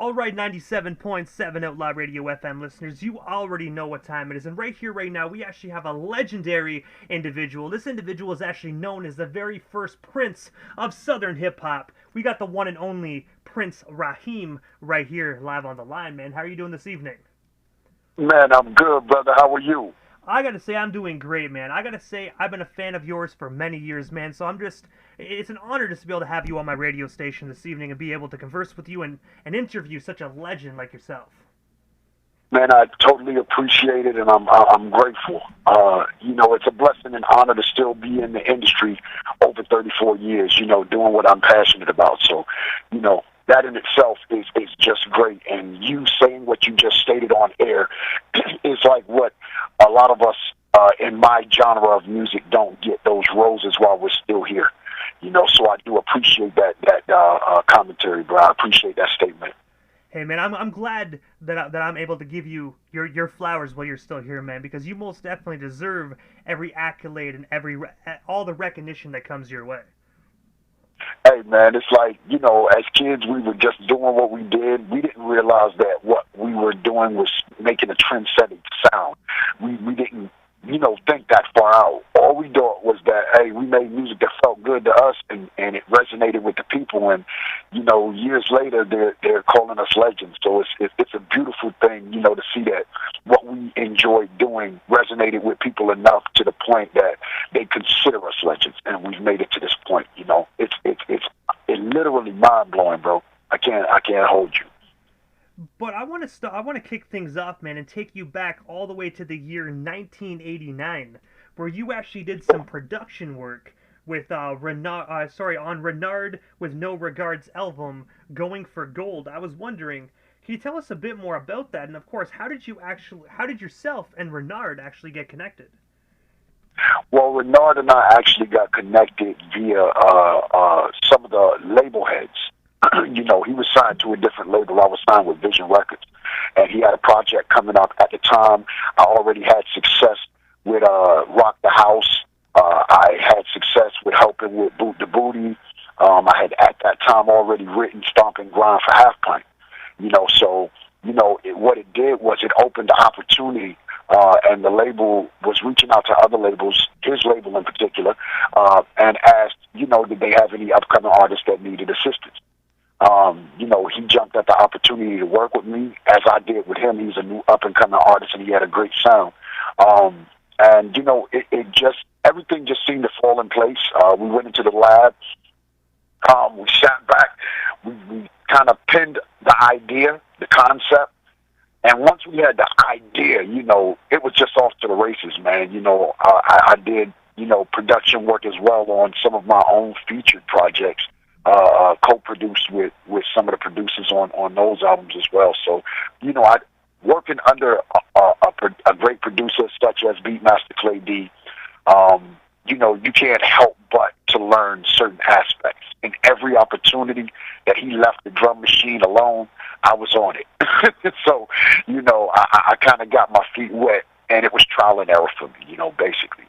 All right, 97.7 Outlaw Radio FM listeners, you already know what time it is. And right here, right now, we actually have a legendary individual. This individual is actually known as the very first prince of Southern hip hop. We got the one and only Prince Rahiem right here live on the line, man. How are you doing this evening? Man, I'm good, brother. How are you? I gotta say, I'm doing great, man. I gotta say, I've been a fan of yours for many years, man. So it's an honor just to be able to have you on my radio station this evening and be able to converse with you and interview such a legend like yourself. Man, I totally appreciate it, and I'm grateful. It's a blessing and honor to still be in the industry over 34 years. Doing what I'm passionate about. So, that in itself is just great. And you saying what you just stated on air is like what a lot of us in my genre of music don't get those roses while we're still here. So I do appreciate that commentary, bro. I appreciate that statement. Hey man, I'm glad that I'm able to give you your flowers while you're still here, man, because you most definitely deserve every accolade and all the recognition that comes your way. Hey man, it's like, as kids we were just doing what we did. We didn't realize that what we were doing was making a trend-setting sound. We didn't, think that far out. All we thought was that, hey, we made music that felt good to us and it resonated with the people. And, years later, they're calling us legends. So it's a beautiful thing, to see that what we enjoyed doing resonated with people enough to the point that they consider us legends. And we've made it to this point, It's literally mind-blowing, bro. I can't hold you. But I want to kick things off, man, and take you back all the way to the year 1989, where you actually did some production work with on Renard with No Regards album, Going for Gold. I was wondering, can you tell us a bit more about that? And of course, how did yourself and Renard actually get connected? Well, Renard and I actually got connected via some of the label heads. He was signed to a different label. I was signed with Vision Records, and he had a project coming up at the time. I already had success with Rock the House. I had success with helping with Boot the Booty. I had at that time already written Stomp and Grind for Half Pint. What it did was it opened the opportunity, and the label was reaching out to other labels, his label in particular, and asked, did they have any upcoming artists that needed assistance? He jumped at the opportunity to work with me, as I did with him. He's a new up-and-coming artist, and he had a great sound. Everything just seemed to fall in place. We went into the lab. We sat back. We kind of pinned the idea, the concept. And once we had the idea, it was just off to the races, man. I did, production work as well on some of my own featured projects. Co-produced with some of the producers on those albums as well. So, I working under a great producer such as Beatmaster Clay D. You can't help but to learn certain aspects. In every opportunity that he left the drum machine alone, I was on it. So, I kind of got my feet wet, and it was trial and error for me, basically.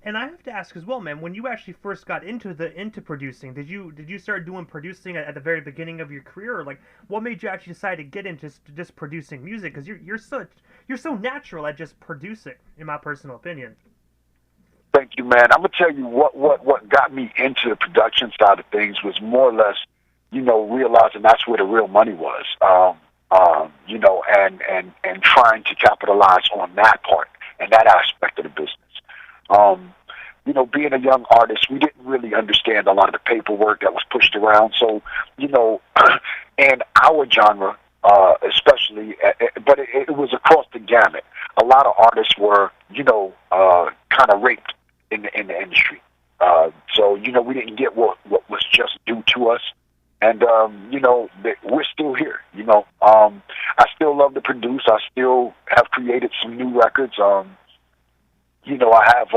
And I have to ask as well, man, when you actually first got into producing, did you start doing producing at the very beginning of your career, or like what made you actually decide to get into just producing music? Because you're so natural at just producing, in my personal opinion. Thank you, man. I'm gonna tell you what got me into the production side of things was more or less, realizing that's where the real money was. And trying to capitalize on that part and that aspect of the business. Being a young artist, we didn't really understand a lot of the paperwork that was pushed around. So, and our genre, especially, but it was across the gamut. A lot of artists were, kind of raped in the industry. So, we didn't get what was just due to us. And, we're still here, I still love to produce. I still have created some new records. I have,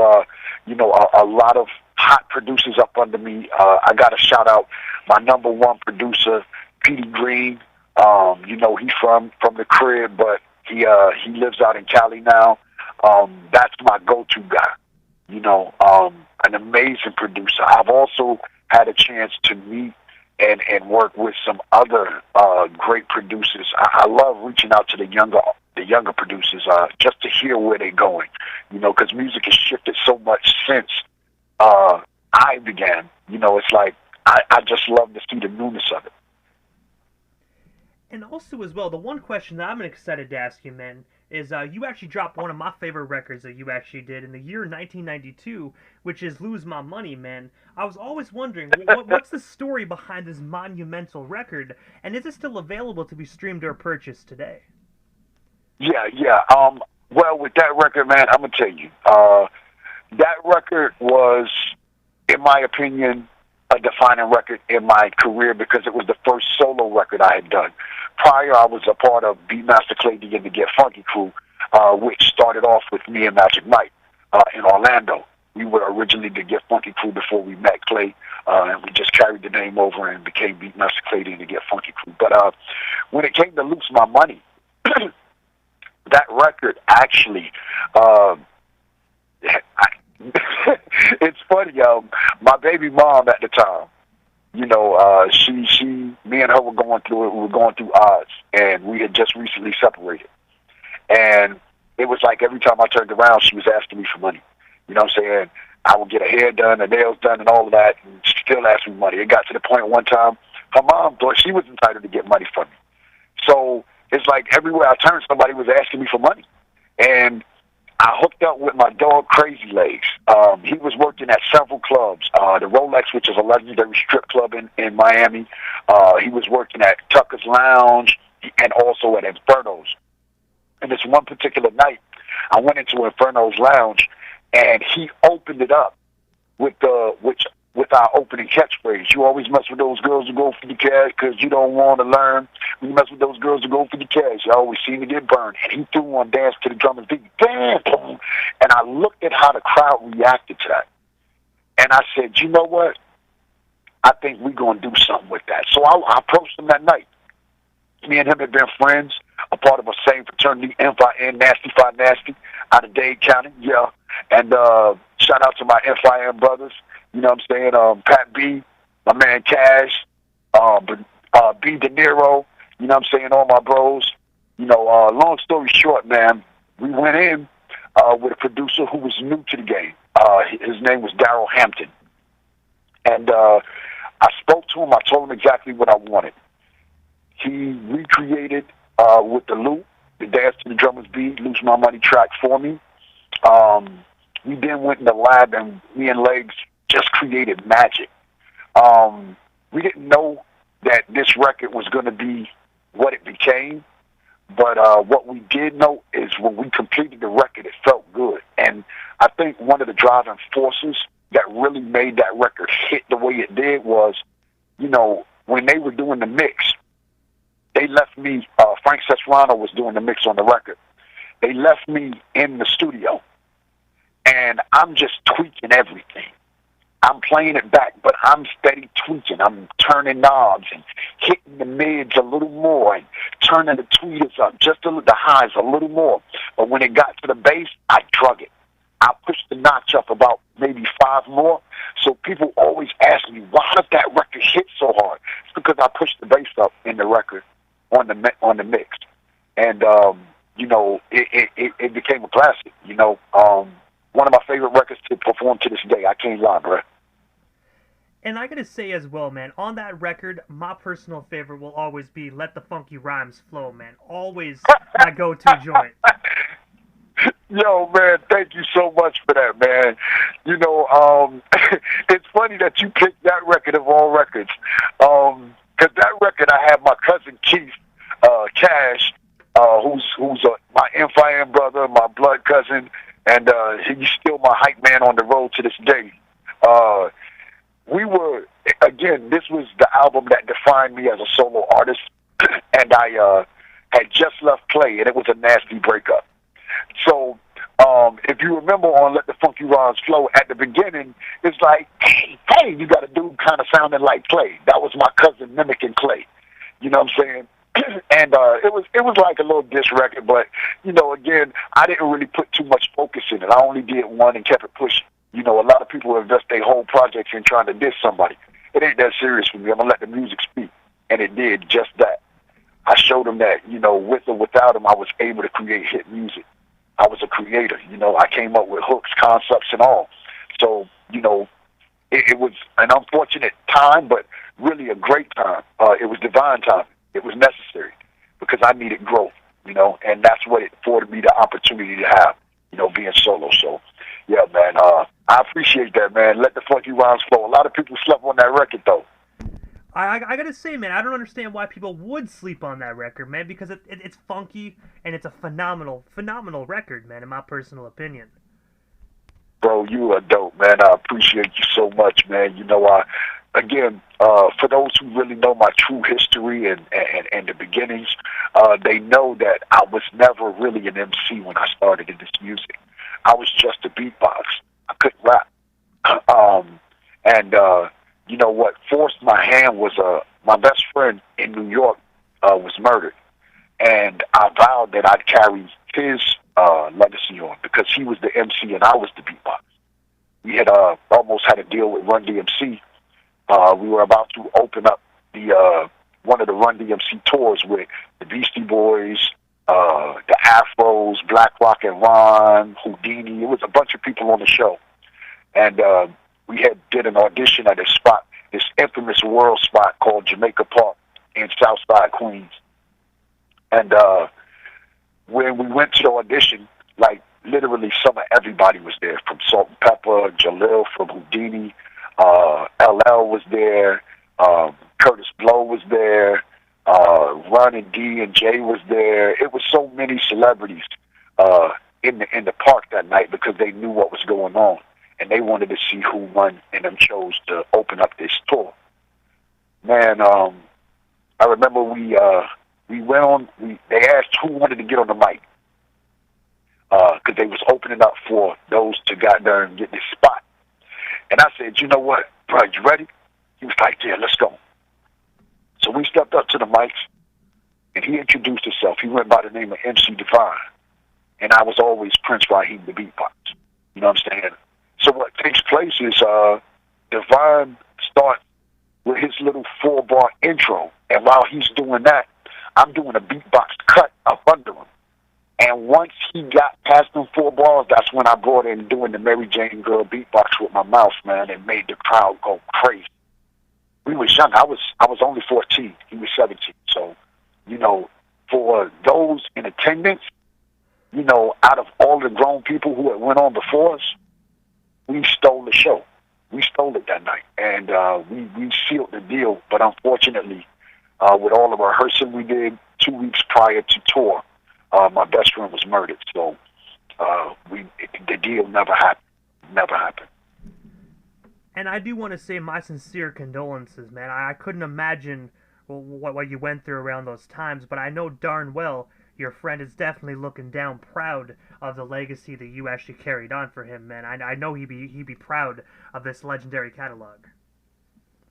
a lot of hot producers up under me. I got to shout out my number one producer, Petey Green. He's from the crib, but he lives out in Cali now. That's my go-to guy. An amazing producer. I've also had a chance to meet and work with some other great producers. I love reaching out to the younger producers just to hear where they're going, because music has shifted so much since I began. It's like I just love to see the newness of it. And also, as well, the one question that I'm excited to ask you, man, is you actually dropped one of my favorite records that you actually did in the year 1992, which is "Lose My Money," man. I was always wondering, what's the story behind this monumental record, and is it still available to be streamed or purchased today? Yeah, yeah. Well, with that record, man, I'm gonna tell you, that record was, in my opinion, a defining record in my career because it was the first solo record I had done. Prior, I was a part of Beatmaster Clay D and the Get Funky crew, which started off with me and Magic Mike in Orlando. We were originally the Get Funky crew before we met Clay, and we just carried the name over and became Beatmaster Clay D and the Get Funky crew. But when it came to Lose My Money, that record actually, it's funny. My baby mom at the time, me and her were going through it. We were going through odds, and we had just recently separated. And it was like every time I turned around, she was asking me for money. You know what I'm saying? I would get her hair done, her nails done, and all of that, and she still asked me money. It got to the point one time, her mom thought she was entitled to get money from me. So it's like everywhere I turned, somebody was asking me for money. And I hooked up with my dog, Crazy Legs. He was working at several clubs. The Rolex, which is a legendary strip club in Miami. He was working at Tucker's Lounge and also at Inferno's. And this one particular night, I went into Inferno's Lounge, and he opened it up with our opening catchphrase. You always mess with those girls who go for the cash because you don't want to learn. When you mess with those girls who go for the cash, you always seem to get burned. And he threw on Dance to the Drummer's Beat. Bam, boom. And I looked at how the crowd reacted to that. And I said, you know what? I think we're going to do something with that. So I approached him that night. Me and him had been friends, a part of a same fraternity, FIN, Nasty Fi Nasty, out of Dade County, yeah. And shout out to my FIN brothers. You know what I'm saying? Pat B, my man Cash, B De Niro, you know what I'm saying? All my bros. Long story short, man, we went in with a producer who was new to the game. His name was Daryl Hampton. And I spoke to him. I told him exactly what I wanted. He recreated with the loop, the Dance to the Drummer's Beat, Lose My Money track for me. We then went in the lab, and me and Legs just created magic. We didn't know that this record was going to be what it became, but what we did know is when we completed the record, it felt good. And I think one of the driving forces that really made that record hit the way it did was, when they were doing the mix, they left me, Frank Cesrano was doing the mix on the record. They left me in the studio, and I'm just tweaking everything. I'm playing it back, but I'm steady tweaking. I'm turning knobs and hitting the mids a little more and turning the tweeters up, just the highs a little more. But when it got to the bass, I drug it. I pushed the notch up about maybe 5 more. So people always ask me, why does that record hit so hard? It's because I pushed the bass up in the record on the mix. And, it became a classic, one of my favorite records to perform to this day. I can't lie, bro. And I gotta say as well, man, on that record, my personal favorite will always be "Let the Funky Rhymes Flow," man. Always my go-to joint. Yo, man, thank you so much for that, man. It's funny that you picked that record of all records. Because that record, I have my cousin Keith, Cash, who's my FIN brother, my blood cousin, and he's still my hype man on the road to this day. This was the album that defined me as a solo artist, and I had just left Clay, and it was a nasty breakup. So, if you remember on Let the Funky Rhymes Flow, at the beginning, it's like, hey, you got a dude kind of sounding like Clay. That was my cousin mimicking Clay. You know what I'm saying? And it was like a little diss record, but, again, I didn't really put too much focus in it. I only did one and kept it pushing. A lot of people invest their whole projects in trying to diss somebody. it ain't that serious for me. I'm gonna let the music speak, and it did just that. I showed him that, with or without him, I was able to create hit music. I was a creator. I came up with hooks, concepts, and all. So, it was an unfortunate time, but really a great time. It was divine time. It was necessary because I needed growth, and that's what it afforded me the opportunity to have, being solo. So, yeah, man, I appreciate that, man. Let the funky rhymes flow. A lot of people slept on that record, though. I gotta say, man, I don't understand why people would sleep on that record, man, because it's funky and it's a phenomenal record, man, in my personal opinion. Bro, you are dope, man. I appreciate you so much, man. Again, for those who really know my true history and the beginnings, they know that I was never really an MC when I started in this music. I was just a beatbox. I couldn't rap. And what forced my hand was my best friend in New York was murdered, and I vowed that I'd carry his legacy on because he was the MC and I was the beatbox. We had almost had a deal with Run DMC. We were about to open up the one of the Run DMC tours with the Beastie Boys, the Afros, Black Rock and Ron, Houdini. It was a bunch of people on the show, and we had did an audition at a spot, this infamous world spot called Jamaica Park in Southside Queens. And when we went to the audition, like literally some of everybody was there, from Salt and Pepper, Jalil from Houdini, LL was there, Curtis Blow was there, Ron and D and Jay was there. It was so many celebrities in the park that night because they knew what was going on, and they wanted to see who won and them chose to open up this tour. Man, I remember we went on. They asked who wanted to get on the mic because they was opening up for those to got there and get this spot. And I said, you know what, bro, you ready? He was like, yeah, let's go. So we stepped up to the mics, and he introduced himself. He went by the name of MC Divine, and I was always Prince Rahiem, the beatbox. You know what I'm saying? So what takes place is Divine starts with his little 4-bar intro, and while he's doing that, I'm doing a beatbox cut up under him. And once he got past them 4 bars, that's when I brought in doing the Mary Jane Girl beatbox with my mouth, man, and made the crowd go crazy. We was young. I was only 14. He was 17. So, for those in attendance, out of all the grown people who had went on before us, we stole the show. We stole it that night, and we sealed the deal. But unfortunately, with all the rehearsing we did 2 weeks prior to tour, my best friend was murdered. So the deal never happened. Never happened. And I do want to say my sincere condolences, man. I couldn't imagine what you went through around those times, but I know darn well your friend is definitely looking down proud of the legacy that you actually carried on for him, man. I know he'd be proud of this legendary catalog.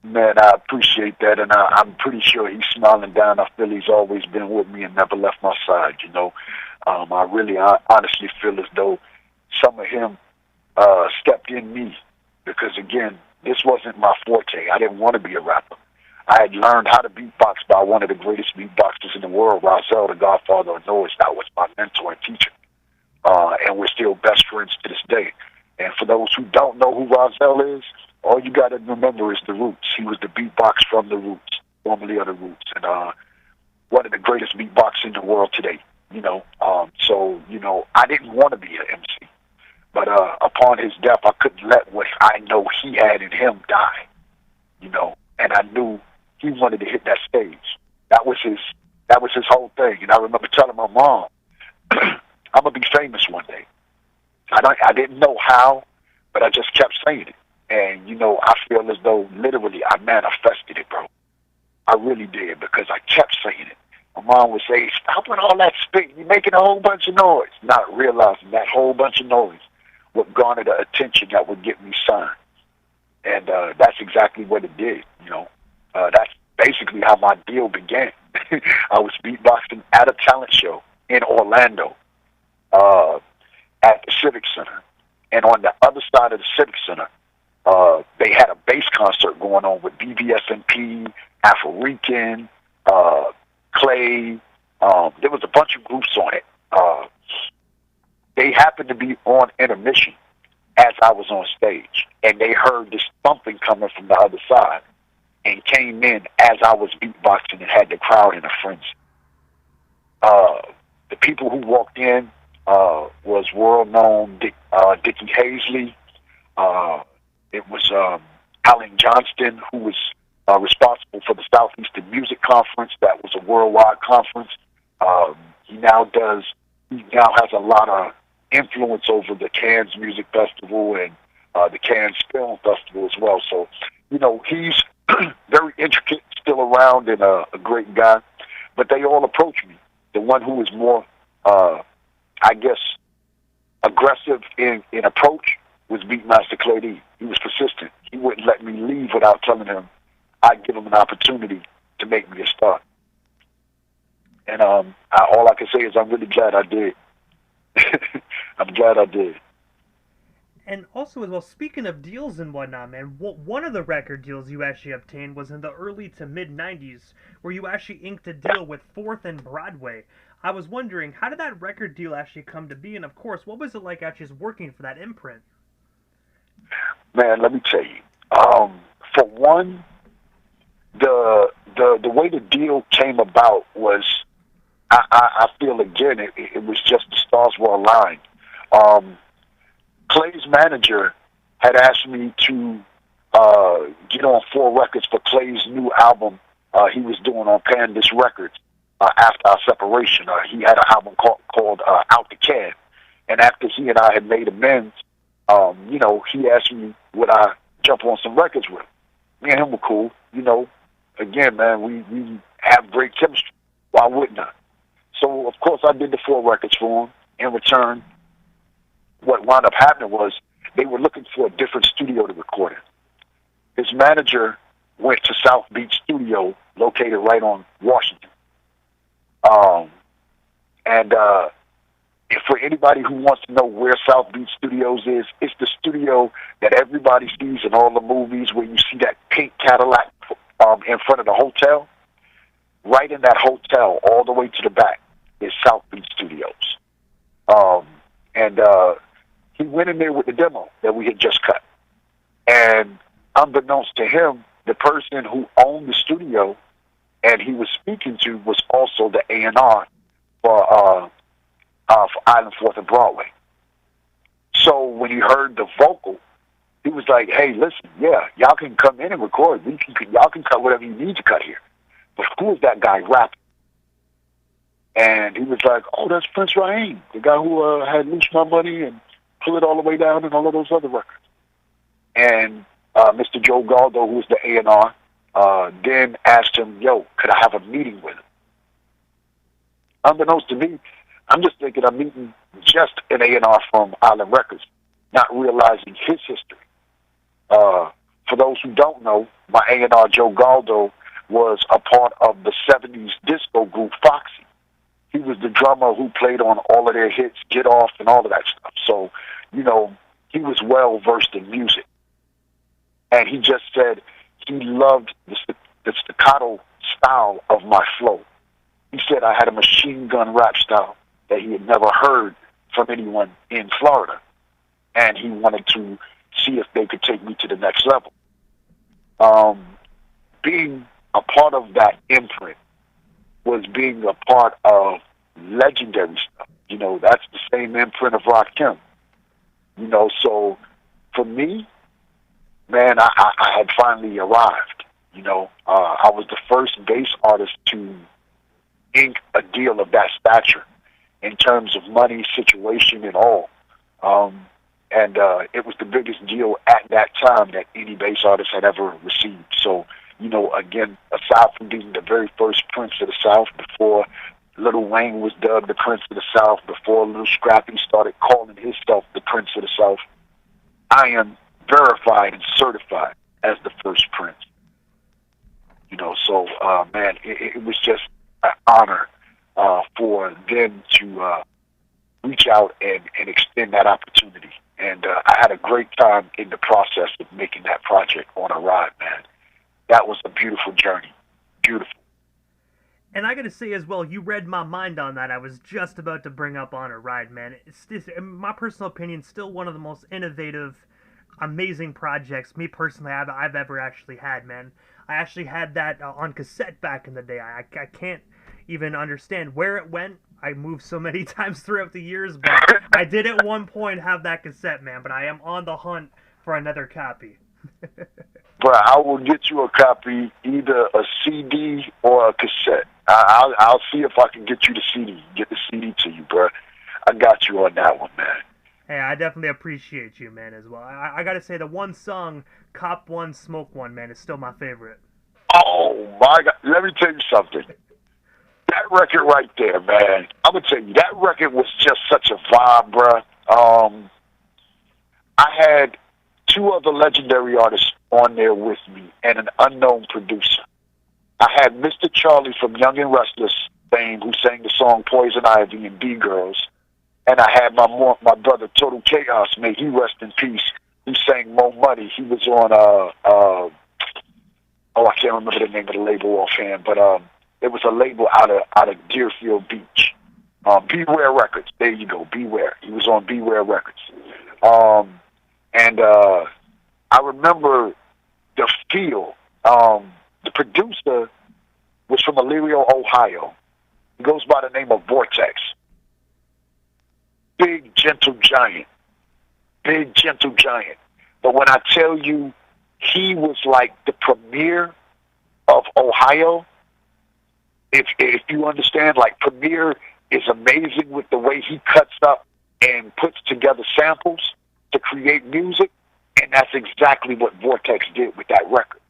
Man, I appreciate that, and I'm pretty sure he's smiling down. I feel he's always been with me and never left my side, I honestly feel as though some of him stepped in me because, again, this wasn't my forte. I didn't want to be a rapper. I had learned how to beatbox by one of the greatest beatboxers in the world, Rahzel, the godfather of noise. That was my mentor and teacher, and we're still best friends to this day. And for those who don't know who Rahzel is, all you got to remember is the roots. He was the beatbox from the roots, formerly of the roots, and one of the greatest beatboxers in the world today. I didn't want to be an MC, but upon his death, I couldn't let what I know he had in him die. And I knew he wanted to hit that stage. That was his whole thing. And I remember telling my mom, "I'm gonna be famous one day." I didn't know how, but I just kept saying it. And, I feel as though literally I manifested it, bro. I really did because I kept saying it. My mom would say, stop with all that spit. You're making a whole bunch of noise. Not realizing that whole bunch of noise would garner the attention that would get me signed. And that's exactly what it did, That's basically how my deal began. I was beatboxing at a talent show in Orlando at the Civic Center. And on the other side of the Civic Center, They had a bass concert going on with BBS&P, Afro-Rican, Clay. There was a bunch of groups on it. They happened to be on intermission as I was on stage, and they heard this thumping coming from the other side and came in as I was beatboxing and had the crowd in a frenzy. The people who walked in was world-known Dickie Hazley. It was Alan Johnston, who was responsible for the Southeastern Music Conference. That was a worldwide conference. He now has a lot of influence over the Cannes Music Festival and the Cannes Film Festival as well. So, he's very intricate, still around, and a great guy. But they all approach me. The one who was more, I guess, aggressive in approach was Beatmaster Clay D. He was persistent. He wouldn't let me leave without telling him I'd give him an opportunity to make me a star. And all I can say is I'm really glad I did. I'm glad I did. And also, as well, speaking of deals and whatnot, man, one of the record deals you actually obtained was in the early to mid-'90s, where you actually inked a deal with 4th and Broadway. I was wondering, how did that record deal actually come to be? And, of course, what was it like actually working for that imprint? Man, let me tell you. For one, the way the deal came about was, I feel, again, it was just the stars were aligned. Clay's manager had asked me to get on 4 records for Clay's new album he was doing on Pandas Records after our separation. He had an album called Out the Can. And after he and I had made amends, he asked me would I jump on some records with him. Me and him were cool. Again, man, we have great chemistry. Why wouldn't I? So, of course, I did the 4 records for him. In return, what wound up happening was they were looking for a different studio to record in. His manager went to South Beach Studio, located right on Washington. If for anybody who wants to know where South Beach Studios is, it's the studio that everybody sees in all the movies where you see that pink Cadillac in front of the hotel. Right in that hotel, all the way to the back, is South Beach Studios. He went in there with the demo that we had just cut. And unbeknownst to him, the person who owned the studio and he was speaking to was also the A&R for Island 4th and Broadway. So when he heard the vocal, he was like, hey, listen, yeah, y'all can come in and record. Y'all can cut whatever you need to cut here. But who is that guy rapping? And he was like, oh, that's Prince Rahiem, the guy who had Loose My Money and Pull It All the Way Down and all of those other records. And Mr. Joe Galdo, who was the A&R, then asked him, yo, could I have a meeting with him? Unbeknownst to me, I'm just thinking I'm meeting just an A&R from Island Records, not realizing his history. For those who don't know, my A&R, Joe Galdo, was a part of the 70s disco group Foxy. He was the drummer who played on all of their hits, Get Off, and all of that stuff. So, he was well versed in music. And he just said he loved the staccato style of my flow. He said I had a machine gun rap style that he had never heard from anyone in Florida. And he wanted to see if they could take me to the next level. Being a part of that imprint was being a part of legendary stuff. That's the same imprint of Rahiem. So for me, man, I had finally arrived. I was the first bass artist to ink a deal of that stature in terms of money, situation, and all. It was the biggest deal at that time that any bass artist had ever received. So, again, aside from being the very first Prince of the South, before Lil Wayne was dubbed the Prince of the South, before Lil Scrappy started calling himself the Prince of the South, I am verified and certified as the first Prince. So, man, it was just an honor for them to reach out and extend that opportunity. and I had a great time in the process of making that project On a Ride, man. That was a beautiful journey. Beautiful. And I gotta say as well, you read my mind on that. I was just about to bring up On a Ride, man. In my personal opinion, still one of the most innovative, amazing projects, me personally, I've ever actually had, man. I actually had that on cassette back in the day. I can't even understand where it went. I moved so many times throughout the years, but I did at one point have that cassette, man. But I am on the hunt for another copy. Bro, I will get you a copy, either a CD or a cassette. I'll see if I can get you the CD. Get the CD to you, bro. I got you on that one, man. Hey, I definitely appreciate you, man, as well. I gotta say, the one song, Cop One, Smoke One, man, is still my favorite. Oh, my God. Let me tell you something. That record right there, man, I'm going to tell you, that record was just such a vibe, bro. I had two other legendary artists on there with me and an unknown producer. I had Mr. Charlie from Young and Restless fame, who sang the song Poison Ivy and B-Girls. And I had my brother Total Chaos, may he rest in peace, who sang Mo Money. He was on, I can't remember the name of the label offhand, but it was a label out of Deerfield Beach. Beware Records. There you go, Beware. He was on Beware Records. And I remember the feel. The producer was from Elyria, Ohio. He goes by the name of Vortex. Big, gentle giant. Big, gentle giant. But when I tell you, he was like the premier of Ohio, if you understand, like, Premier is amazing with the way he cuts up and puts together samples to create music, and that's exactly what Vortex did with that record.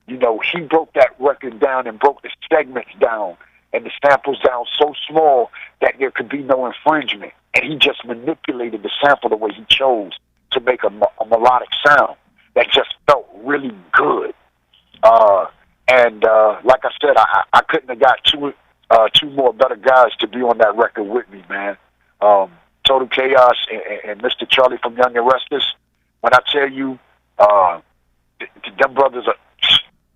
You know, he broke that record down and broke the segments down and the samples down so small that there could be no infringement, and he just manipulated the sample the way he chose to make a melodic sound that just felt really good. And like I said, I couldn't have got two more better guys to be on that record with me, man. Total Chaos and Mr. Charlie from Young and Restless. When I tell you, them brothers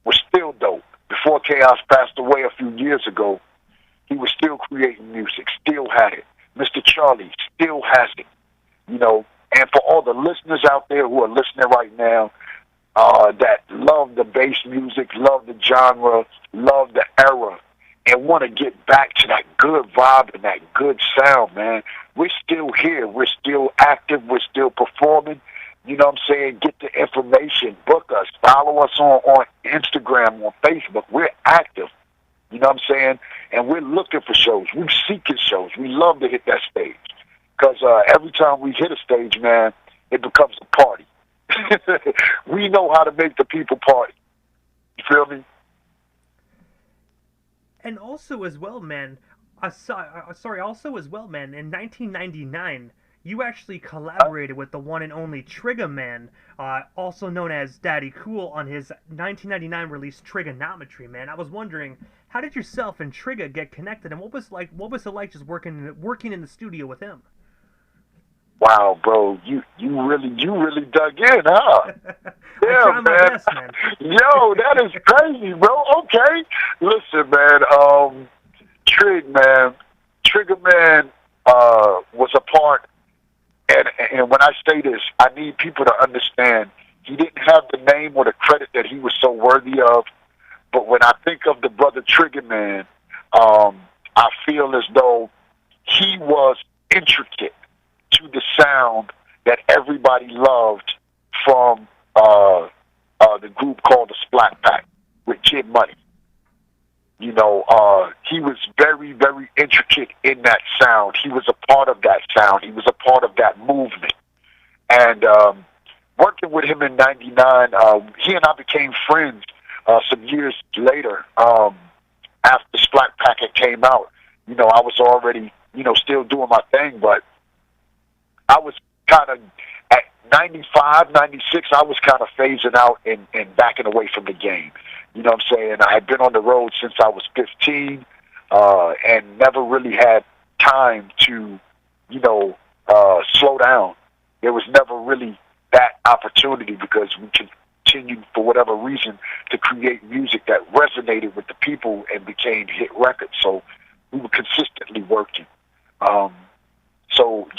were still dope. Before Chaos passed away a few years ago, he was still creating music, still had it. Mr. Charlie still has it, you know. And for all the listeners out there who are listening right now, that love the bass music, love the genre, love the era, and want to get back to that good vibe and that good sound, man. We're still here. We're still active. We're still performing. You know what I'm saying? Get the information. Book us. Follow us on Instagram, on Facebook. We're active. You know what I'm saying? And we're looking for shows. We're seeking shows. We love to hit that stage. Because every time we hit a stage, man, it becomes a party. We know how to make the people party. You feel me? And also as well, man, in 1999, you actually collaborated with the one and only Trigger Man, also known as Daddy Cool, on his 1999 release Trigonometry, man. I was wondering, how did yourself and Trigger get connected, and what was it like just working in the studio with him? Wow, bro, you really dug in, huh? I try my best, man. Yo, that is crazy, bro. Okay, listen, man. Trigger Man was a part, and when I say this, I need people to understand he didn't have the name or the credit that he was so worthy of. But when I think of the brother Trigger Man, I feel as though he was intricate to the sound that everybody loved from the group called the Splat Pack with Kid Money. You know, he was very, very intricate in that sound. He was a part of that sound. He was a part of that movement. And working with him in '99, he and I became friends some years later. After Splat Pack had came out, you know, I was already, you know, still doing my thing, but I was kind of, at 95, 96, I was kind of phasing out and backing away from the game. You know what I'm saying? I had been on the road since I was 15 and never really had time to, you know, slow down. there was never really that opportunity because we continued, for whatever reason, to create music that resonated with the people and became hit records. So we were consistently working. Um, so,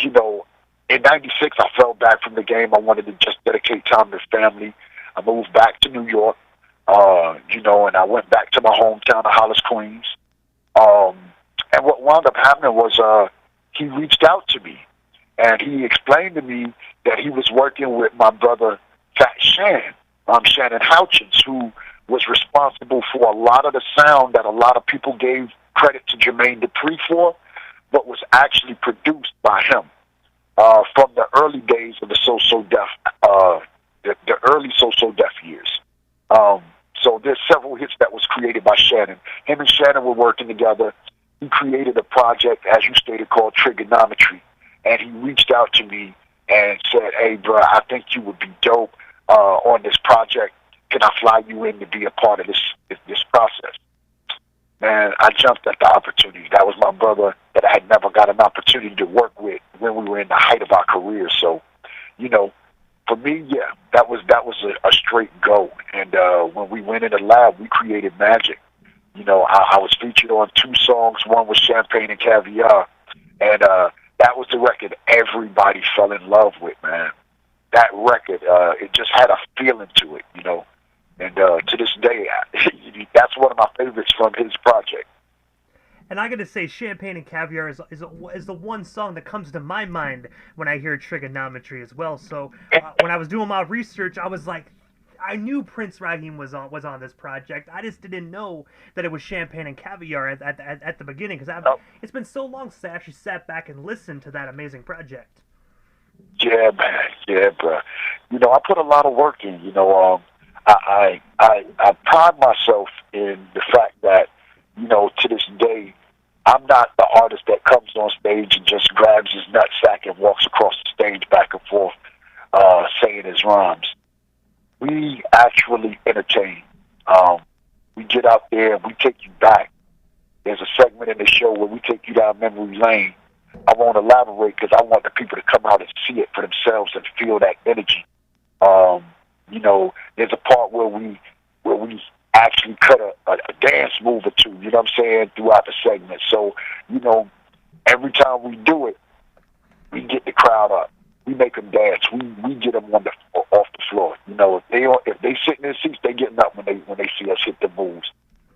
in 96, I fell back from the game. I wanted to just dedicate time to family. I moved back to New York, and I went back to my hometown of Hollis, Queens. Um, and what wound up happening was he reached out to me, and he explained to me that he was working with my brother, Fat Shannon Houchins, who was responsible for a lot of the sound that a lot of people gave credit to Jermaine Dupri for, but was actually produced by him from the early days of the So Def, the early So Def years. So there's several hits that was created by Shannon. Him and Shannon were working together. He created a project, as you stated, called Trigonometry, and he reached out to me and said, "Hey, bro, I think you would be dope on this project. Can I fly you in to be a part of this process?" Man, I jumped at the opportunity. That was my brother that I had never got an opportunity to work with when we were in the height of our career. So, for me, yeah, that was a straight go. And when we went in the lab, we created magic. I was featured on 2 songs. One was Champagne and Caviar, and that was the record everybody fell in love with, man. That record, it just had a feeling to it, And to this day, that's one of my favorites from his project. And I gotta say, Champagne and Caviar is the one song that comes to my mind when I hear Trigonometry as well. So when I was doing my research, I was like, I knew Prince Rahiem was on this project. I just didn't know that it was Champagne and Caviar at the beginning, because it's been so long since I actually sat back and listened to that amazing project. Yeah, man. Yeah, bro. I put a lot of work in. I pride myself in the fact that, to this day, I'm not the artist that comes on stage and just grabs his nutsack and walks across the stage back and forth saying his rhymes. We actually entertain. We get out there and we take you back. There's a segment in the show where we take you down memory lane. I won't elaborate because I want the people to come out and see it for themselves and feel that energy. There's a part where we actually cut a dance move or two, you know what I'm saying, throughout the segment. So, every time we do it, we get the crowd up. We make them dance. We get them off the floor. If they sit in their seats, they getting up when they see us hit the moves.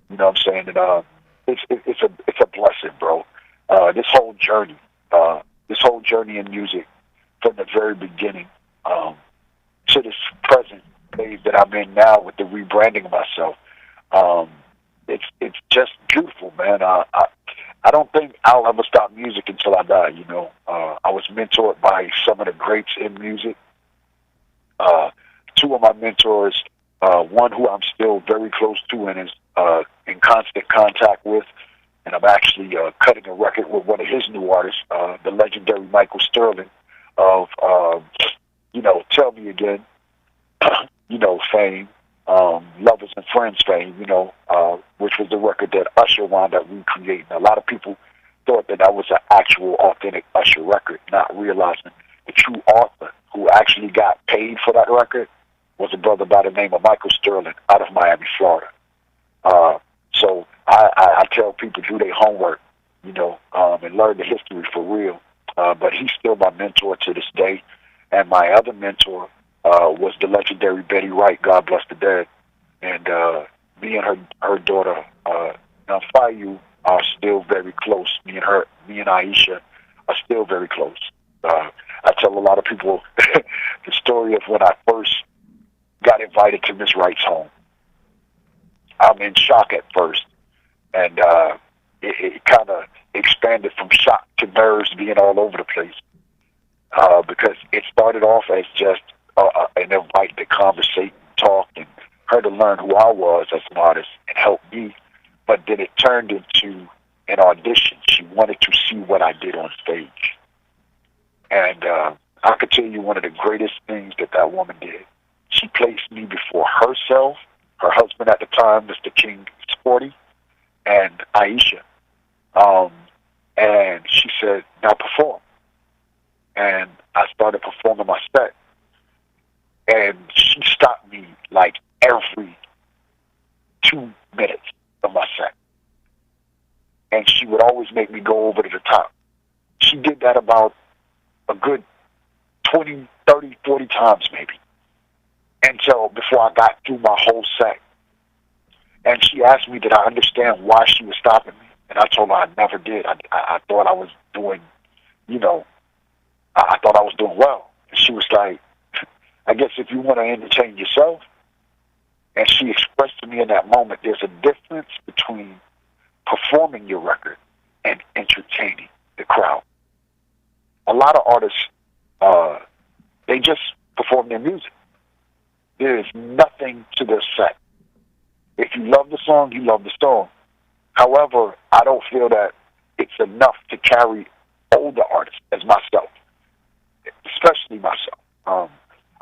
You know what I'm saying? And it's a blessing, bro. This whole journey in music, from the very beginning to this present phase that I'm in now with the rebranding of myself. It's just beautiful, man. I don't think I'll ever stop music until I die. I was mentored by some of the greats in music. 2 of my mentors, one who I'm still very close to and is in constant contact with, and I'm actually cutting a record with one of his new artists, the legendary Michael Sterling of, Tell Me Again, fame, Lovers and Friends fame, which was the record that Usher wound up recreating. A lot of people thought that was an actual, authentic Usher record, not realizing the true author who actually got paid for that record was a brother by the name of Michael Sterling out of Miami, Florida. So I tell people do their homework, and learn the history for real. But he's still my mentor to this day. And my other mentor was the legendary Betty Wright, God bless the dead. And me and her daughter, Fayu, are still very close. Me and Aisha are still very close. I tell a lot of people the story of when I first got invited to Miss Wright's home. I'm in shock at first, and it kind of expanded from shock to nerves being all over the place, because it started off as just an invite to conversate and talk and her to learn who I was as an artist and help me, but then it turned into an audition. She wanted to see what I did on stage. And I could tell you one of the greatest things that woman did. She placed me before herself, her husband at the time, Mr. King Sporty, and Aisha. And she said, now perform. and I started performing my set, and she stopped me like every 2 minutes of my set, and she would always make me go over to the top. She did that about a good 20, 30, 40 times maybe, until before I got through my whole set. And she asked me, did I understand why she was stopping me? And I told her I never did. I thought I was doing, you know, I thought I was doing well. And she was like, I guess if you want to entertain yourself. And she expressed to me in that moment, there's a difference between performing your record and entertaining the crowd. A lot of artists, they just perform their music. There is nothing to their set. If you love the song, you love the song. However, I don't feel that it's enough to carry older artists as myself, especially myself.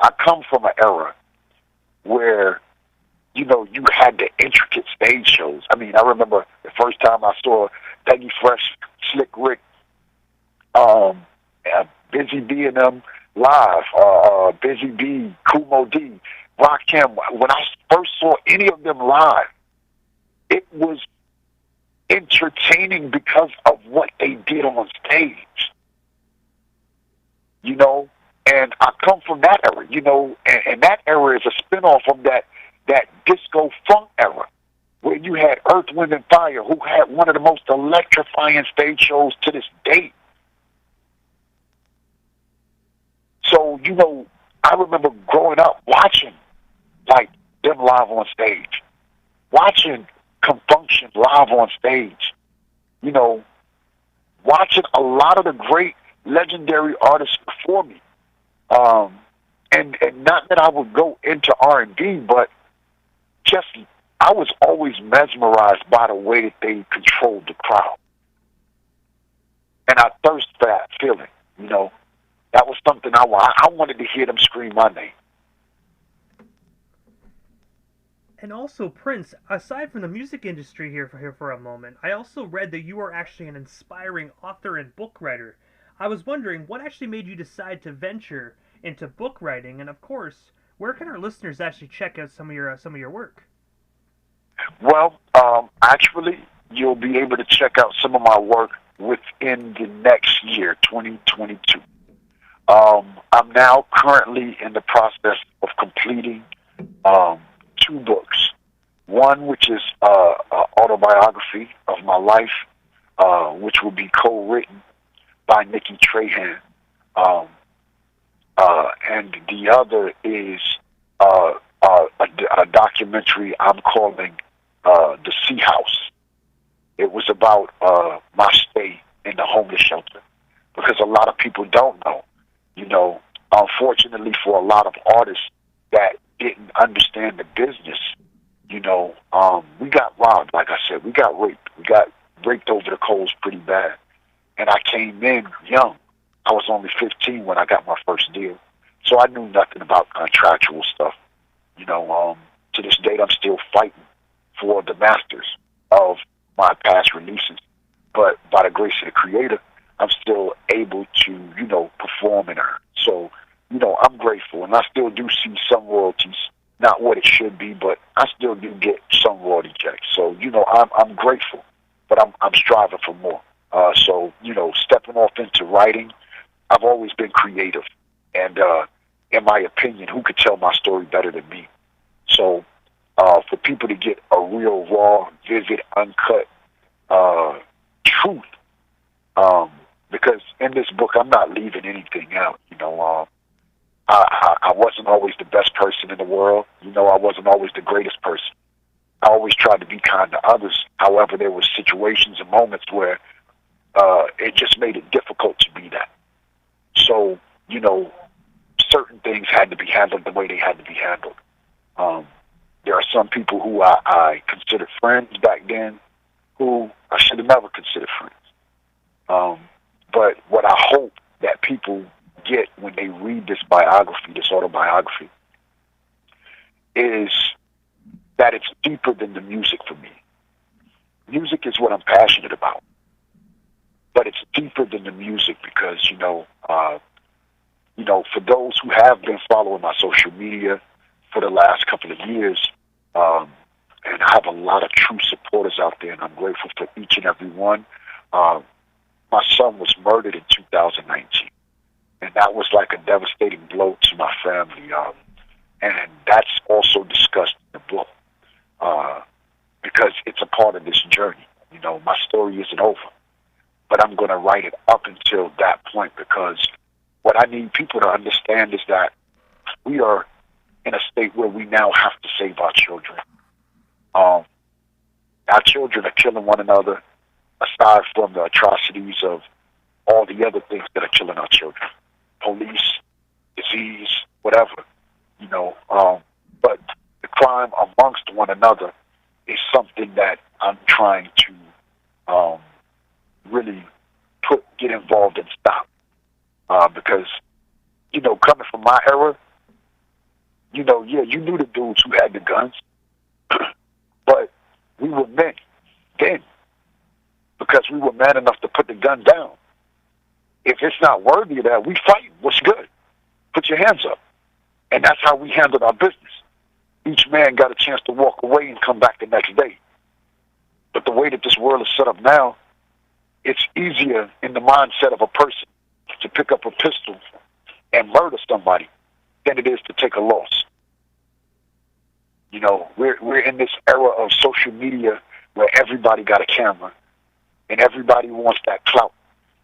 I come from an era where, you know, you had the intricate stage shows. I mean, I remember the first time I saw Peggy Fresh, Slick Rick, Busy B and them live, Busy B, Kumo D, Rahiem. When I first saw any of them live, it was entertaining because of what they did on stage, you know. And I come from that era, you know, and that era is a spinoff from that disco funk era, where you had Earth, Wind, and Fire, who had one of the most electrifying stage shows to this day. So, you know, I remember growing up watching, like, them live on stage, watching Confunction live on stage, you know, watching a lot of the great legendary artists before me. And not that I would go into R&B, but just I was always mesmerized by the way that they controlled the crowd. And I thirst for that feeling, you know. That was something I wanted to hear them scream my name. And also, Prince, aside from the music industry here for a moment, I also read that you are actually an inspiring author and book writer. I was wondering what actually made you decide to venture into book writing, and of course, where can our listeners actually check out some of your work? Well, actually, you'll be able to check out some of my work within the next year, 2022. I'm now currently in the process of completing 2 books. One, which is an autobiography of my life, which will be co-written by Nikki Trahan. And the other is a documentary I'm calling The Sea House. It was about my stay in the homeless shelter, because a lot of people don't know. You know, unfortunately for a lot of artists that didn't understand the business, you know, we got robbed, like I said. We got raped. We got raked over the coals pretty bad. And I came in young. I was only 15 when I got my first deal. So I knew nothing about contractual stuff. You know, to this date, I'm still fighting for the masters of my past releases. But by the grace of the Creator, I'm still able to, you know, perform and earn. So, you know, I'm grateful, and I still do see some royalties. Not what it should be, but I still do get some royalty checks. So, you know, I'm grateful, but I'm striving for more. So, you know, stepping off into writing, I've always been creative, and in my opinion, who could tell my story better than me? So, for people to get a real, raw, vivid, uncut truth. Because in this book, I'm not leaving anything out. You know, I wasn't always the best person in the world. You know, I wasn't always the greatest person. I always tried to be kind to others. However, there were situations and moments where it just made it difficult to be that. So, you know, certain things had to be handled the way they had to be handled. There are some people who I considered friends back then who I should have never considered friends. But what I hope that people get when they read this biography, this autobiography, is that it's deeper than the music for me. Music is what I'm passionate about, but it's deeper than the music because, you know, For those who have been following my social media for the last couple of years, and I have a lot of true supporters out there, and I'm grateful for each and every one. Um, my son was murdered in 2019, and that was like a devastating blow to my family. And that's also discussed in the book because it's a part of this journey. My story isn't over, but I'm going to write it up until that point because what I need people to understand is that we are in a state where we now have to save our children. Our children are killing one another, aside from the atrocities of all the other things that are killing our children. Police, disease, whatever, but the crime amongst one another is something that I'm trying to really get involved and stop. Because, coming from my era, you knew the dudes who had the guns, but we were men then because we were man enough to put the gun down. If it's not worthy of that, we fight. What's good? Put your hands up. And that's how we handled our business. Each man got a chance to walk away and come back the next day. But the way that this world is set up now, it's easier in the mindset of a person to pick up a pistol and murder somebody than it is to take a loss. We're in this era of social media where everybody got a camera and everybody wants that clout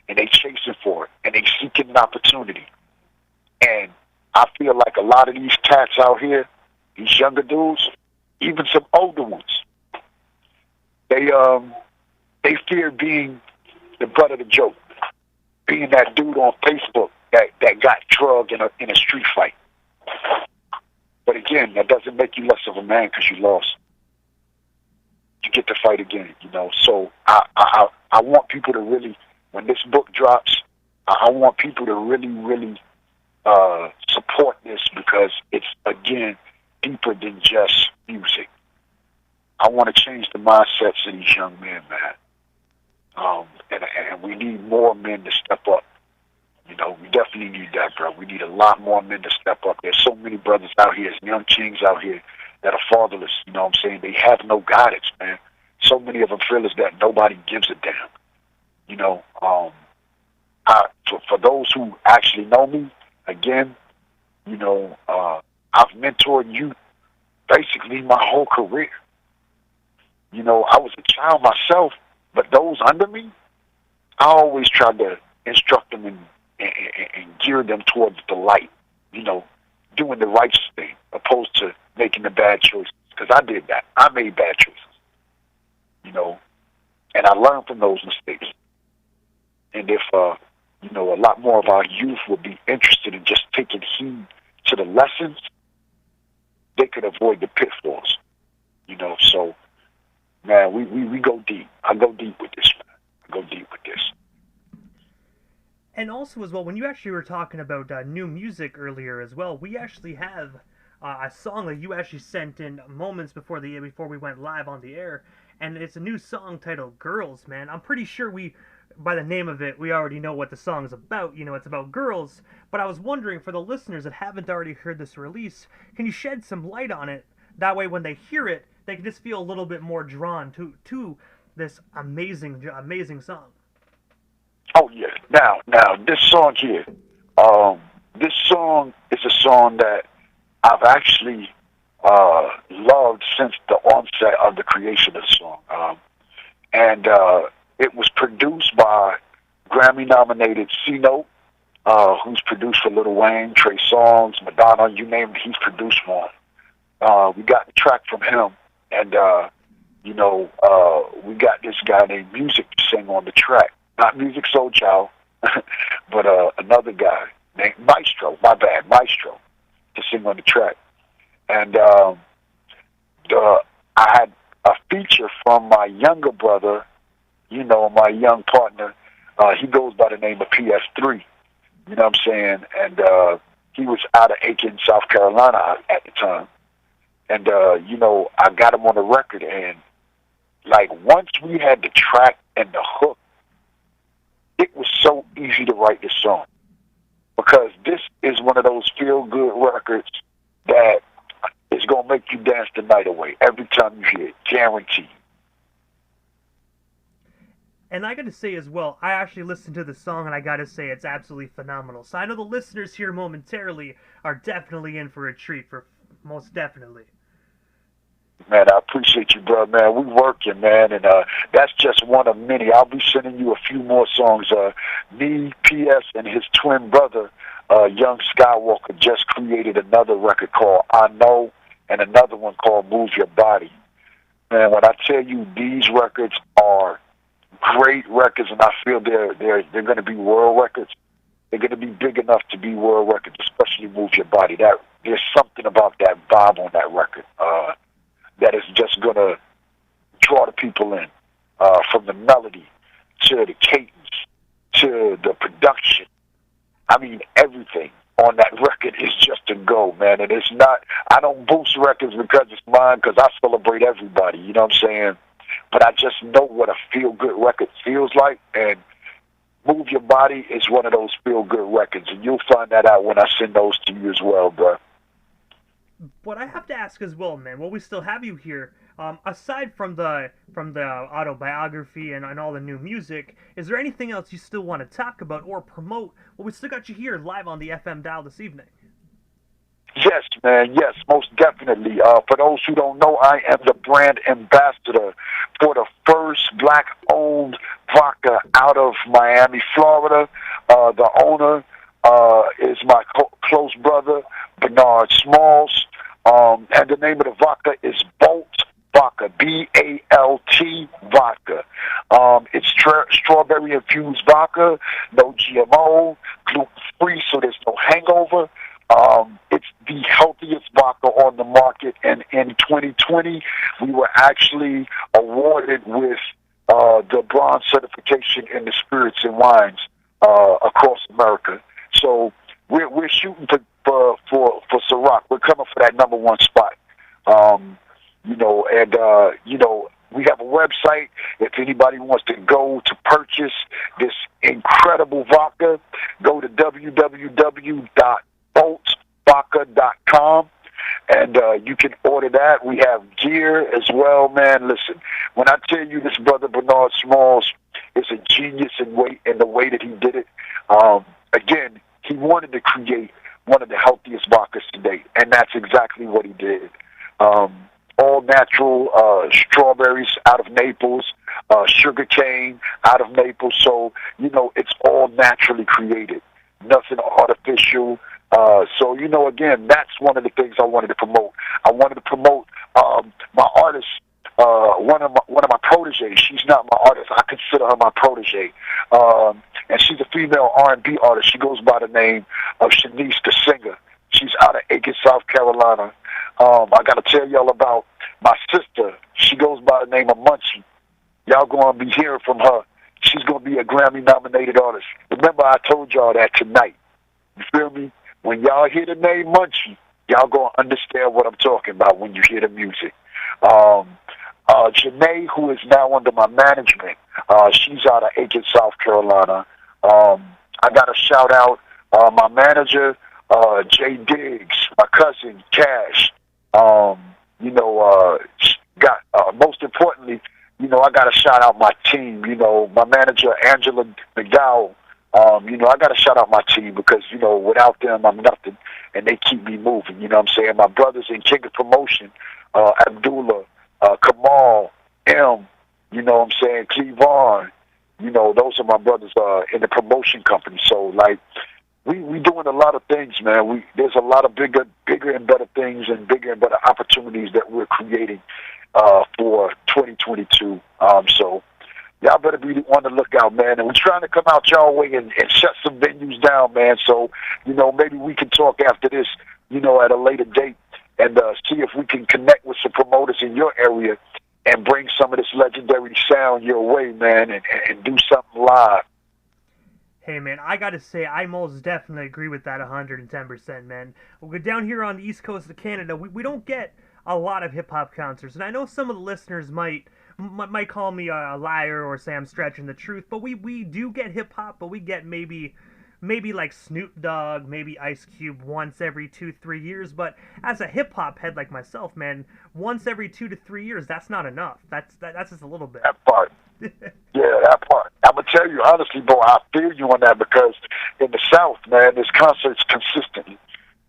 and they chasing for it and they seeking an opportunity. And I feel like a lot of these cats out here, these younger dudes, even some older ones, they fear being the butt of the joke, being that dude on Facebook that got drugged in a street fight. But again, that doesn't make you less of a man because you lost. You get to fight again, So I want people to really, when this book drops, I want people to really, really support this because it's, again, deeper than just music. I want to change the mindsets of these young men, man. And we need more men to step up. We definitely need that, bro. We need a lot more men to step up. There's so many brothers out here, young kings out here that are fatherless. They have no guidance, man. So many of them feel as that nobody gives a damn. For those who actually know me, again, I've mentored you basically my whole career. I was a child myself, but those under me, I always tried to instruct them and gear them towards the light, doing the right thing, opposed to making the bad choices. Because I did that. I made bad choices, and I learned from those mistakes. And if, a lot more of our youth would be interested in just taking heed to the lessons, they could avoid the pitfalls, So, man, we go deep. I go deep with this, man. I go deep with this. And also as well, when you actually were talking about new music earlier as well, we actually have a song that you actually sent in moments before we went live on the air, and it's a new song titled "Girls." Man, I'm pretty sure by the name of it, we already know what the song's about. It's about girls. But I was wondering, for the listeners that haven't already heard this release, can you shed some light on it? That way, when they hear it, they can just feel a little bit more drawn to this amazing song. Oh yeah. Now this song here, this song is a song that I've actually loved since the onset of the creation of the song, and it was produced by Grammy-nominated C-Note, who's produced for Lil Wayne, Trey Songz, Madonna, you name it, he's produced one. We got the track from him, and we got this guy named Music to sing on the track. Not Music Soul Child, but another guy named Maestro, Maestro, to sing on the track. And I had a feature from my younger brother, my young partner. He goes by the name of PS3, you know what I'm saying? And he was out of Aiken, South Carolina at the time. And, I got him on the record, and, once we had the track and the hook, it was so easy to write this song because this is one of those feel-good records that is going to make you dance the night away every time you hear it, guaranteed. And I gotta say as well, I actually listened to the song and I gotta say it's absolutely phenomenal. So I know the listeners here momentarily are definitely in for a treat, for most definitely. Man, I appreciate you, bro, man. We working, man, and that's just one of many. I'll be sending you a few more songs. Me, PS, and his twin brother, Young Skywalker, just created another record called I Know and another one called Move Your Body. Man, when I tell you these records are great records, and I feel they're going to be world records. They're going to be big enough to be world records, especially Move Your Body. That there's something about that vibe on that record that is just going to draw the people in, from the melody to the cadence to the production. I mean, everything on that record is just a go, man. And it's not, I don't boost records because it's mine, because I celebrate everybody, you know what I'm saying? But I just know what a feel-good record feels like, and Move Your Body is one of those feel-good records, and you'll find that out when I send those to you as well, bro. But I have to ask as well, man, while we still have you here, aside from the autobiography and all the new music, is there anything else you still want to talk about or promote? Well, we still got you here live on the FM dial this evening. Yes, man, yes, most definitely. For those who don't know, I am the brand ambassador for the first black-owned vodka out of Miami, Florida. The owner is my close brother, Bernard Smalls, and the name of the vodka is Bolt Vodka, B-A-L-T vodka. It's strawberry-infused vodka, no GMO, gluten-free, so there's no hangover. It's the healthiest vodka on the market, and in 2020, we were actually awarded with the bronze certification in the spirits and wines across America. So we're shooting for Ciroc. We're coming for that number one spot. We have a website. If anybody wants to go to purchase this incredible vodka, go to www.boltvodka.com, and you can order that. We have gear as well, man. Listen, when I tell you this brother Bernard Smalls is a genius in the way that he did it, again, he wanted to create one of the healthiest vodkas to date, and that's exactly what he did. All natural strawberries out of Naples, sugar cane out of Naples, so, it's all naturally created, nothing artificial. So, again, that's one of the things I wanted to promote. I wanted to promote my artist, one of my proteges. She's not my artist. I consider her my protege. And she's a female R&B artist. She goes by the name of Shanice the Singer. She's out of Aiken, South Carolina. I got to tell y'all about my sister. She goes by the name of Munchie. Y'all going to be hearing from her. She's going to be a Grammy-nominated artist. Remember, I told y'all that tonight. You feel me? When y'all hear the name Munchie, y'all going to understand what I'm talking about when you hear the music. Janae, who is now under my management, she's out of Aiken, South Carolina. I got to shout out my manager, Jay Diggs, my cousin, Cash. Most importantly, I got to shout out my team, my manager, Angela McDowell. I got to shout out my team because, without them, I'm nothing, and they keep me moving, you know what I'm saying? My brothers in King of Promotion, Abdullah, Kamal, M, you know what I'm saying, Cleavon, those are my brothers in the promotion company. So, we doing a lot of things, man. There's a lot of bigger and better things and bigger and better opportunities that we're creating for 2022. So y'all better be on the lookout, man. And we're trying to come out y'all way and shut some venues down, man. So, maybe we can talk after this, at a later date and see if we can connect with some promoters in your area and bring some of this legendary sound your way, man, and do something live. Hey, man, I gotta say, I most definitely agree with that 110%, man. We're down here on the east coast of Canada. We don't get a lot of hip-hop concerts, and I know some of the listeners might call me a liar or say I'm stretching the truth, but we do get hip-hop, but we get maybe maybe like Snoop Dogg, maybe Ice Cube once every 2-3 years. But as a hip hop head like myself, man, once every 2 to 3 years, that's not enough. That's just a little bit. That part. Yeah, that part. I'm gonna tell you honestly, bro. I feel you on that because in the South, man, there's concerts consistently,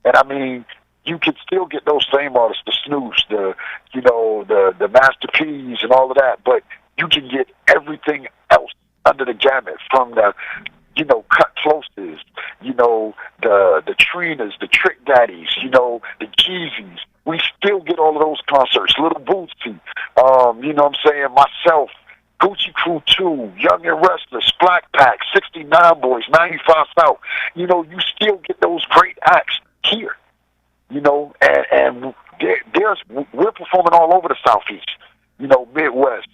and I mean, you can still get those same artists, the Snoops, the Master P's, and all of that, but you can get everything else under the gamut from the Cut Closes, the Trinas, the Trick Daddies, the Jeezys. We still get all of those concerts. Little Bootsy, you know what I'm saying? Myself, Gucci Crew 2, Young and Restless, Black Pack, 69 Boys, 95 South. You still get those great acts here, and we're performing all over the Southeast, Midwest,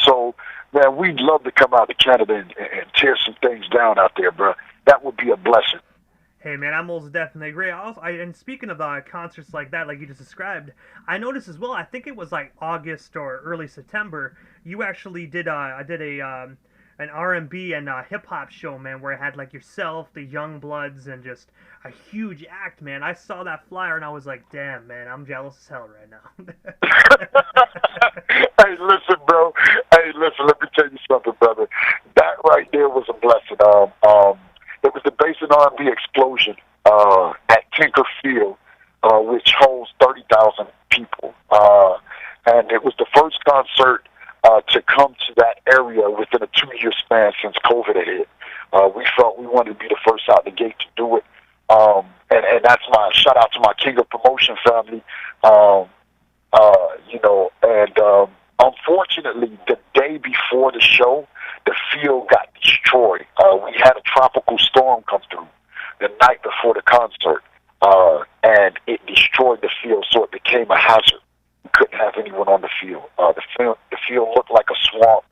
so, man, we'd love to come out to Canada and tear some things down out there, bro. That would be a blessing. Hey man, I most definitely agree. And speaking of concerts like that, like you just described, I noticed as well. I think it was like August or early September. You actually did an R&B and hip hop show, man, where it had like yourself, the Young Bloods, and just a huge act, man. I saw that flyer and I was like, damn, man, I'm jealous as hell right now. Hey, listen, bro. Hey, listen. Let me tell you something, brother. That right there was a blessing. It was the Bass and R&B Explosion at Tinker Field, which holds 30,000 people, and it was the first concert to come to that area within a 2-year span since COVID had hit. We felt we wanted to be the first out the gate to do it, and that's my shout out to my King of Promotion family, and unfortunately, the day before the show, the field got destroyed. We had a tropical storm come through the night before the concert, and it destroyed the field, so it became a hazard. We couldn't have anyone on the field. The field looked like a swamp.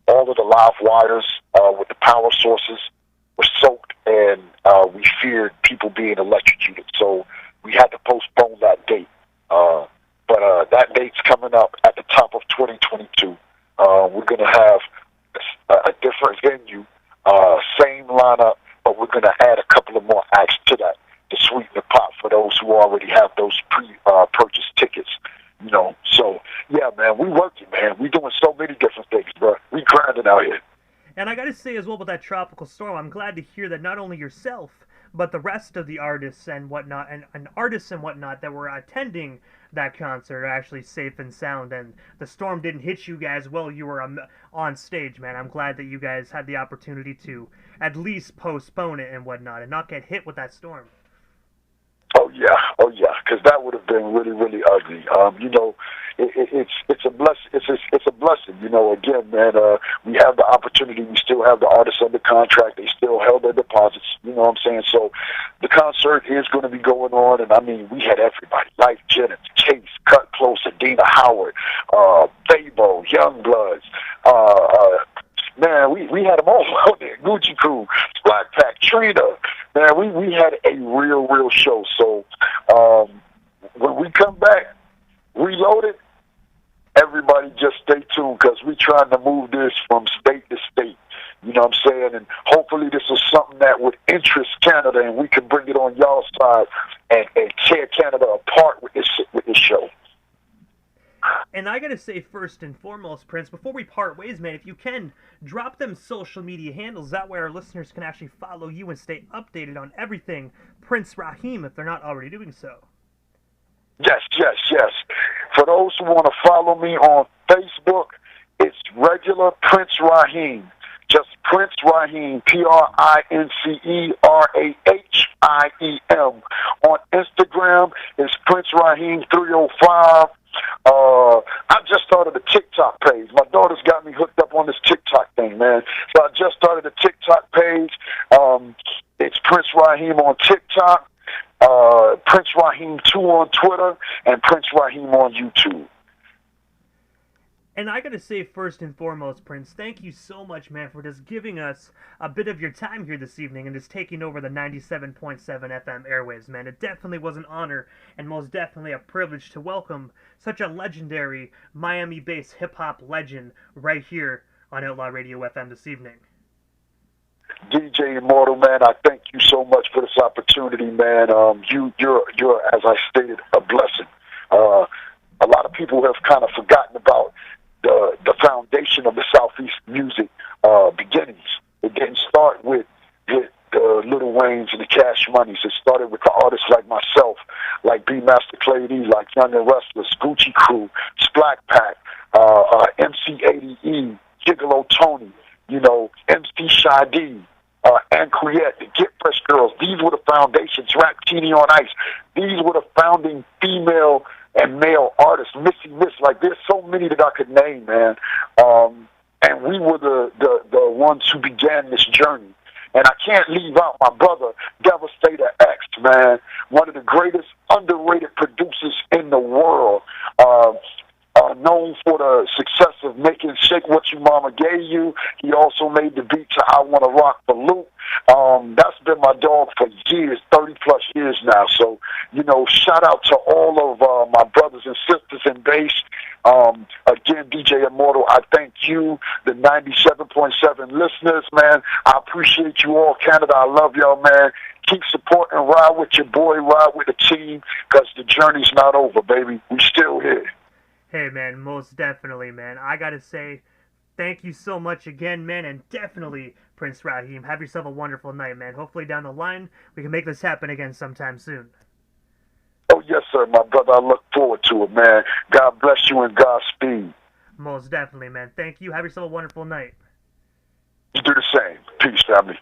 All of the live wires with the power sources were soaked, and we feared people being electrocuted. So we had to postpone that date. But that date's coming up at the top of 2022. We're going to have a different venue, same lineup, but we're going to add a couple of more acts to that to sweeten the pot for those who already have those pre-purchased tickets. So yeah, man, we working, man. We doing so many different things, bro. We grinding out here. And I got to say as well about that tropical storm, I'm glad to hear that not only yourself, but the rest of the artists and whatnot, and artists and whatnot that were attending that concert are actually safe and sound, and the storm didn't hit you guys while you were on stage, man. I'm glad that you guys had the opportunity to at least postpone it and whatnot, and not get hit with that storm. Oh yeah, because that would have been really, really ugly. It's a blessing. It's a blessing. Again, man, we have the opportunity. We still have the artists under contract. They still held their deposits. You know what I'm saying? So the concert is going to be going on, and I mean, we had everybody: Life Jennings, Chase, Cut Close, Adina Howard, Fabo, Young Bloods. Man, we had them all out there. Gucci Crew, Black Pack, Trina. Man, we had a real show. So when we come back, reloaded, everybody just stay tuned because we're trying to move this from state to state. You know what I'm saying? And hopefully this is something that would interest Canada and we can bring it on y'all's side and tear Canada apart with this show. And I gotta say, first and foremost, Prince, before we part ways, man, if you can, drop them social media handles. That way our listeners can actually follow you and stay updated on everything Prince Rahiem if they're not already doing so. Yes. For those who want to follow me on Facebook, it's regular Prince Rahiem. Just Prince Rahiem, PrinceRahiem. On Instagram, it's Prince Rahiem 305. I just started a TikTok page. My daughter's got me hooked up on this TikTok thing, man. So I just started a TikTok page. It's Prince Rahiem on TikTok, Prince Rahiem 2 on Twitter, and Prince Rahiem on YouTube. And I gotta say, first and foremost, Prince, thank you so much, man, for just giving us a bit of your time here this evening and just taking over the 97.7 FM airwaves, man. It definitely was an honor and most definitely a privilege to welcome such a legendary Miami-based hip-hop legend right here on Outlaw Radio FM this evening. DJ Immortal, man, I thank you so much for this opportunity, man. You're, as I stated, a blessing. A lot of people have kind of forgotten about the foundation of the Southeast music beginnings. It didn't start with the Lil Waynes and the Cash Moneys. It started with the artists like myself, like B Master Clay D, like Young and Restless, Gucci Crew, Splack Pack, MC80E, Gigolo Tony, you know, MC Sade, and Criette, the Get Fresh Girls. These were the foundations. Rap Teeny on Ice. These were the founding female and male artists. Missy Miss, like there's so many that I could name, man. And we were the ones who began this journey. And I can't leave out my brother, Devastator X, man. One of the greatest underrated producers in the world. Known for the success of making Shake What Your Mama Gave You. He also made the beat to I Wanna Rock for Luke. That's been my dog for years, 30 plus years now. So, you know, shout out to all of my brothers and sisters in bass. Again, DJ Immortal, I thank you, the 97.7 listeners, man. I appreciate you all, Canada. I love y'all, man. Keep supporting, ride with your boy, ride with the team, because the journey's not over, baby. We still here. Hey, man, most definitely, man. I gotta say, thank you so much again, man, and definitely, Prince Rahiem, have yourself a wonderful night, man. Hopefully down the line, we can make this happen again sometime soon. Oh, yes, sir, my brother. I look forward to it, man. God bless you and Godspeed. Most definitely, man. Thank you. Have yourself a wonderful night. You do the same. Peace, family.